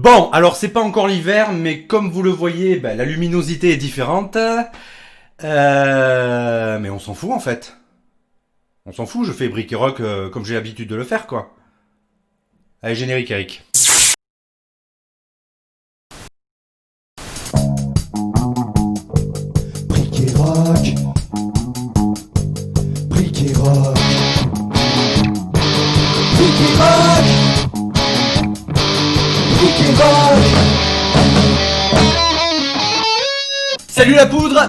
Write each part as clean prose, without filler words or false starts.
Bon, alors c'est pas encore l'hiver, mais comme vous le voyez, la luminosité est différente. Mais on s'en fout en fait. On s'en fout, je fais brick et rock comme j'ai l'habitude de le faire, quoi. Allez, générique, Eric. Brick et rock. Brick et rock. Brick et rock. Brick et rock. Salut la poudre!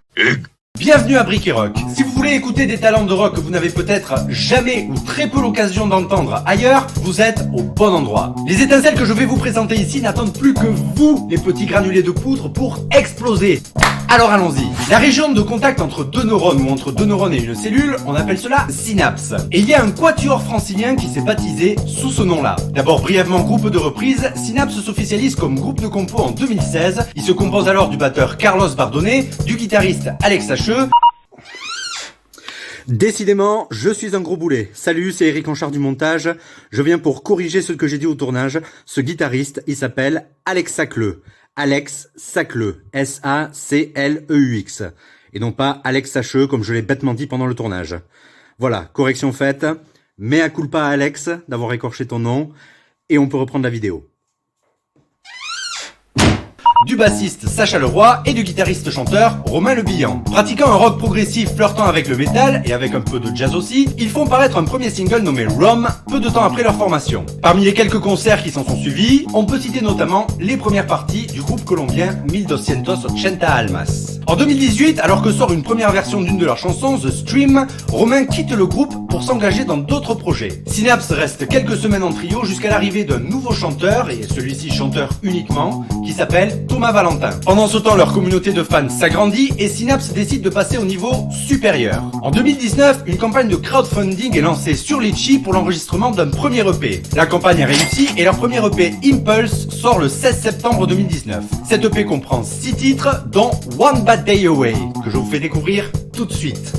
Bienvenue à Brick et Rock. Si vous voulez écouter des talents de rock que vous n'avez peut-être jamais ou très peu l'occasion d'entendre ailleurs, vous êtes au bon endroit. Les étincelles que je vais vous présenter ici n'attendent plus que vous, les petits granulés de poudre, pour exploser. Alors allons-y. La région de contact entre deux neurones ou entre deux neurones et une cellule, on appelle cela synapse. Et il y a un quatuor francilien qui s'est baptisé sous ce nom-là. D'abord brièvement groupe de reprise, Synapse s'officialise comme groupe de compo en 2016. Il se compose alors du batteur Carlos Bardone, du guitariste Alex Hacheux. Décidément, je suis un gros boulet. Salut, c'est Eric en charge du montage. Je viens pour corriger ce que j'ai dit au tournage. Ce guitariste, il s'appelle Alex Sacleux. Alex Sacleux, S-A-C-L-E-U-X, et non pas Alex Hacheux comme je l'ai bêtement dit pendant le tournage. Voilà, correction faite, mea culpa à Alex d'avoir écorché ton nom, et on peut reprendre la vidéo. Du bassiste Sacha Leroy et du guitariste-chanteur Romain Le Bihan. Pratiquant un rock progressif flirtant avec le métal et avec un peu de jazz aussi, ils font paraître un premier single nommé Rom peu de temps après leur formation. Parmi les quelques concerts qui s'en sont suivis, on peut citer notamment les premières parties du groupe colombien 1280 Almas. En 2018, alors que sort une première version d'une de leurs chansons, The Stream, Romain quitte le groupe pour s'engager dans d'autres projets. Synapse reste quelques semaines en trio jusqu'à l'arrivée d'un nouveau chanteur, et celui-ci chanteur uniquement, qui s'appelle Thomas Valentin. Pendant ce temps, leur communauté de fans s'agrandit et Synapse décide de passer au niveau supérieur. En 2019, une campagne de crowdfunding est lancée sur Litchi pour l'enregistrement d'un premier EP. La campagne a réussi et leur premier EP Impulse sort le 16 septembre 2019. Cet EP comprend 6 titres, dont One Bad Day Away, que je vous fais découvrir tout de suite.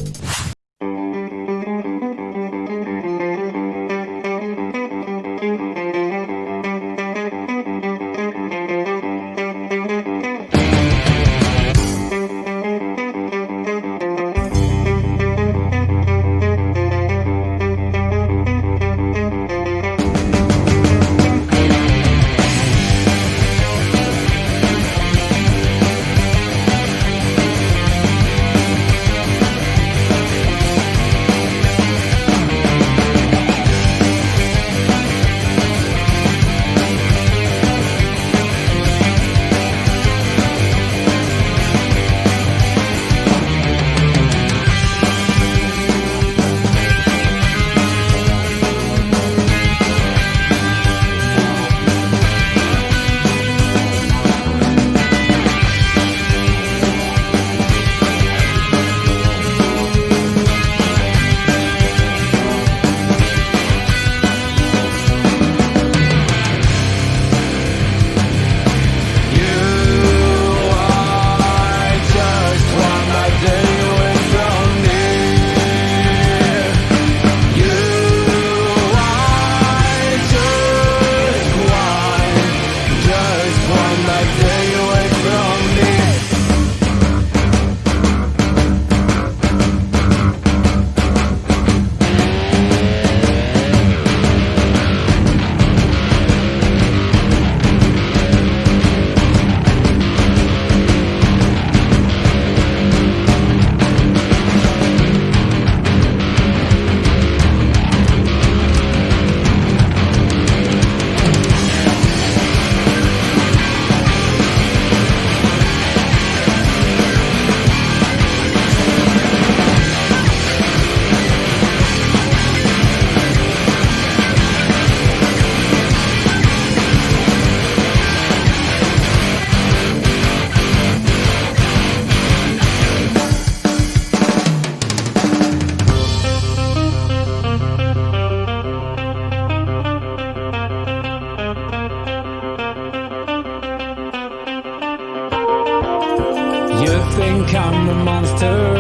You think I'm a monster,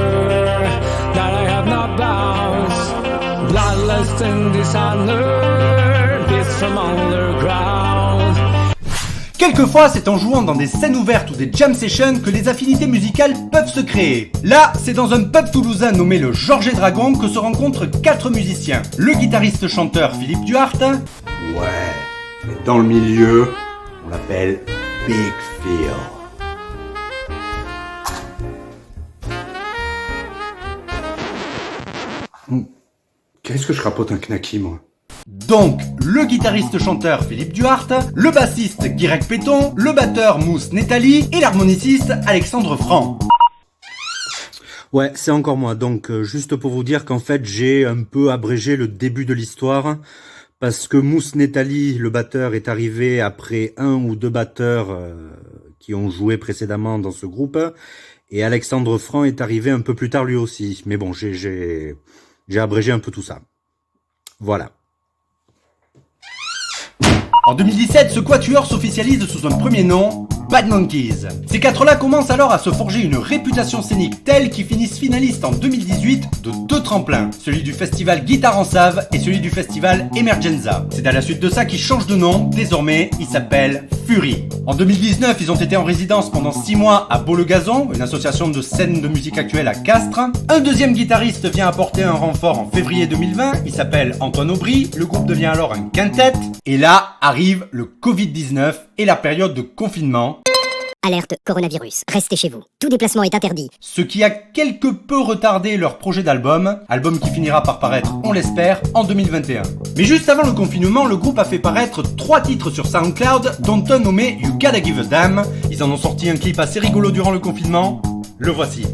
that I have no bounds, bloodlust and dishonored, this from underground. Quelquefois, c'est en jouant dans des scènes ouvertes ou des jam sessions que les affinités musicales peuvent se créer. Là, c'est dans un pub toulousain nommé le Georges et Dragon que se rencontrent 4 musiciens. Le guitariste-chanteur Philippe Duhart. Ouais, et dans le milieu, on l'appelle Big Phil. Qu'est-ce que je rapote un knacky, moi? Donc, le guitariste-chanteur Philippe Duhart, le bassiste Guirec Péton, le batteur Mousse Netali et l'harmoniciste Alexandre Franc. Ouais, c'est encore moi. Donc, juste pour vous dire qu'en fait, j'ai un peu abrégé le début de l'histoire parce que Mousse Netali, le batteur, est arrivé après 1 ou 2 batteurs qui ont joué précédemment dans ce groupe et Alexandre Franc est arrivé un peu plus tard lui aussi. Mais bon, j'ai abrégé un peu tout ça. Voilà. En 2017, ce quatuor s'officialise sous un premier nom, Bad Monkeys. Ces 4-là commencent alors à se forger une réputation scénique telle qu'ils finissent finalistes en 2018 de 2 tremplins, celui du festival Guitare en Save et celui du festival Emergenza. C'est à la suite de ça qu'ils changent de nom, désormais ils s'appellent Fury. En 2019, ils ont été en résidence pendant 6 mois à Beau-le-Gazon, une association de scène de musique actuelle à Castres. Un deuxième guitariste vient apporter un renfort en février 2020, il s'appelle Antoine Aubry, le groupe devient alors un quintet, et là arrive le Covid-19 et la période de confinement. Alerte coronavirus, restez chez vous. Tout déplacement est interdit. Ce qui a quelque peu retardé leur projet d'album, album qui finira par paraître, on l'espère, en 2021. Mais juste avant le confinement, le groupe a fait paraître 3 titres sur SoundCloud, dont un nommé You Gotta Give a Damn. Ils en ont sorti un clip assez rigolo durant le confinement. Le voici.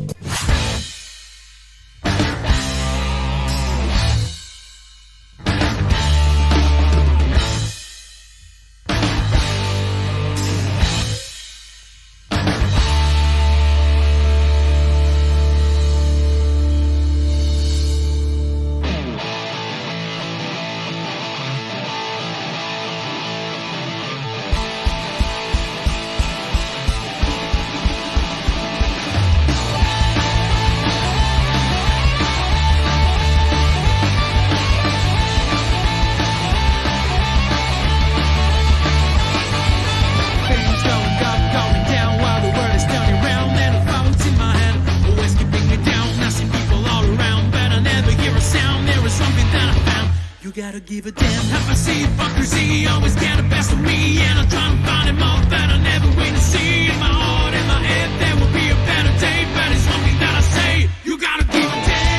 You gotta give a damn how I see hypocrisy always get the best of me, and I'm trying to find them all that I never wait to see. In my heart, in my head, there will be a better day, but it's one thing that I say: you gotta give a damn.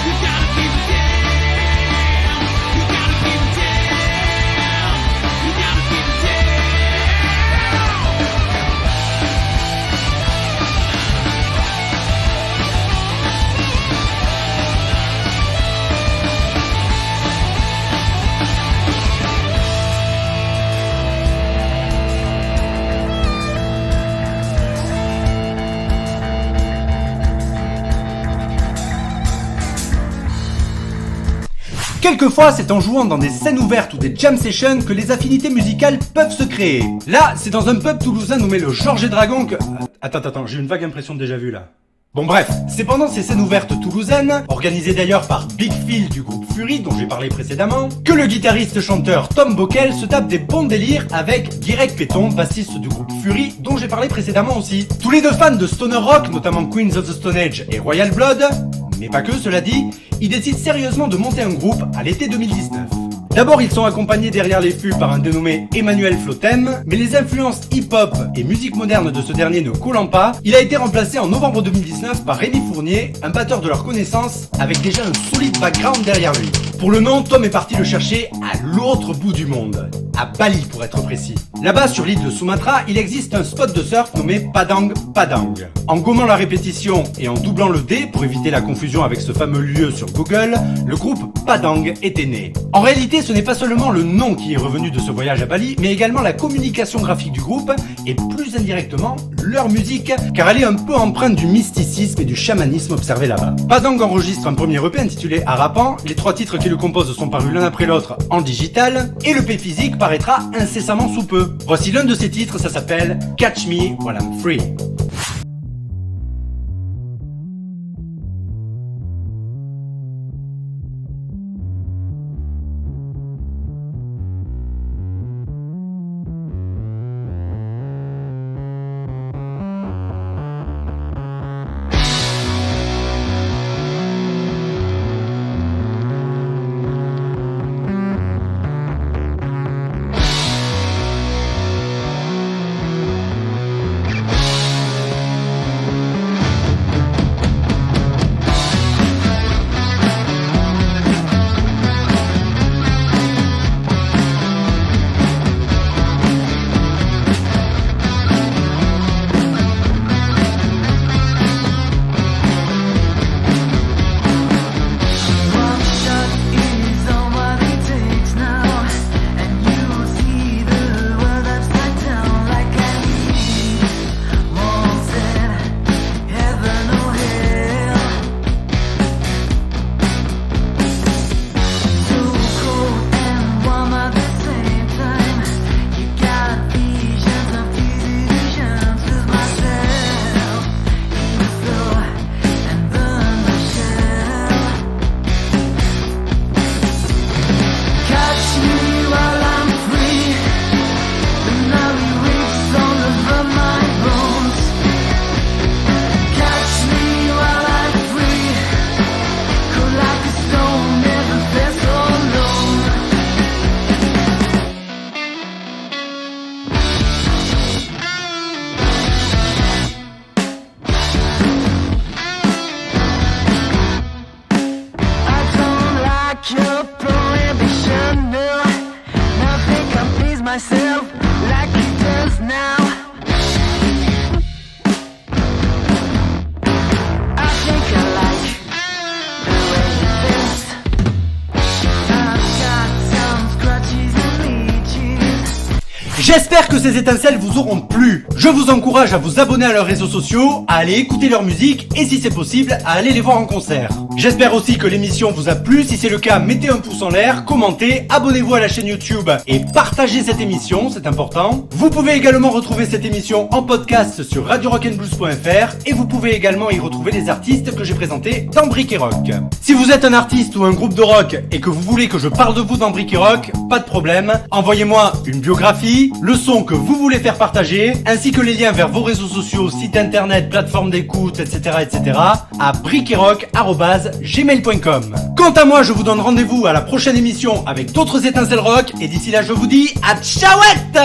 You gotta give a damn. You gotta give a damn. You gotta give a damn. Quelquefois, c'est en jouant dans des scènes ouvertes ou des jam sessions que les affinités musicales peuvent se créer. Là, c'est dans un pub toulousain nommé le Georges et Dragon que... Attends, j'ai une vague impression de déjà vu là. Bon bref, c'est pendant ces scènes ouvertes toulousaines, organisées d'ailleurs par Big Phil du groupe Fury dont j'ai parlé précédemment, que le guitariste-chanteur Tom Bockel se tape des bons délires avec Guirec Péton, bassiste du groupe Fury dont j'ai parlé précédemment aussi. Tous les deux fans de stoner rock, notamment Queens of the Stone Age et Royal Blood, mais pas que cela dit, ils décident sérieusement de monter un groupe à l'été 2019. D'abord, ils sont accompagnés derrière les fûts par un dénommé Emmanuel Flotem, mais les influences hip-hop et musique moderne de ce dernier ne collant pas, il a été remplacé en novembre 2019 par Rémi Fournier, un batteur de leur connaissance, avec déjà un solide background derrière lui. Pour le nom, Tom est parti le chercher à l'autre bout du monde, à Bali pour être précis. Là-bas, sur l'île de Sumatra, il existe un spot de surf nommé Padang Padang. En gommant la répétition et en doublant le D pour éviter la confusion avec ce fameux lieu sur Google, le groupe Padang était né. En réalité, ce n'est pas seulement le nom qui est revenu de ce voyage à Bali, mais également la communication graphique du groupe et plus indirectement leur musique, car elle est un peu empreinte du mysticisme et du chamanisme observé là-bas. Padang enregistre un premier EP intitulé Arapan, les 3 titres qui le composent sont parus l'un après l'autre en digital, et l'EP physique paraîtra incessamment sous peu. Voici l'un de ces titres, ça s'appelle Catch Me While I'm Free. J'espère que ces étincelles vous auront plu. Je vous encourage à vous abonner à leurs réseaux sociaux, à aller écouter leur musique et si c'est possible, à aller les voir en concert. J'espère aussi que l'émission vous a plu. Si c'est le cas, mettez un pouce en l'air, commentez, abonnez-vous à la chaîne YouTube et partagez cette émission, c'est important. Vous pouvez également retrouver cette émission en podcast sur radiorockandblues.fr et vous pouvez également y retrouver les artistes que j'ai présentés dans Brick et Rock. Si vous êtes un artiste ou un groupe de rock et que vous voulez que je parle de vous dans Brick et Rock, pas de problème. Envoyez-moi une biographie, le son que vous voulez faire partager, ainsi que les liens vers vos réseaux sociaux, sites internet, plateformes d'écoute, etc., à bricketrock@gmail.com. Quant à moi, je vous donne rendez-vous à la prochaine émission avec d'autres étincelles rock, et d'ici là, je vous dis à ciaouette!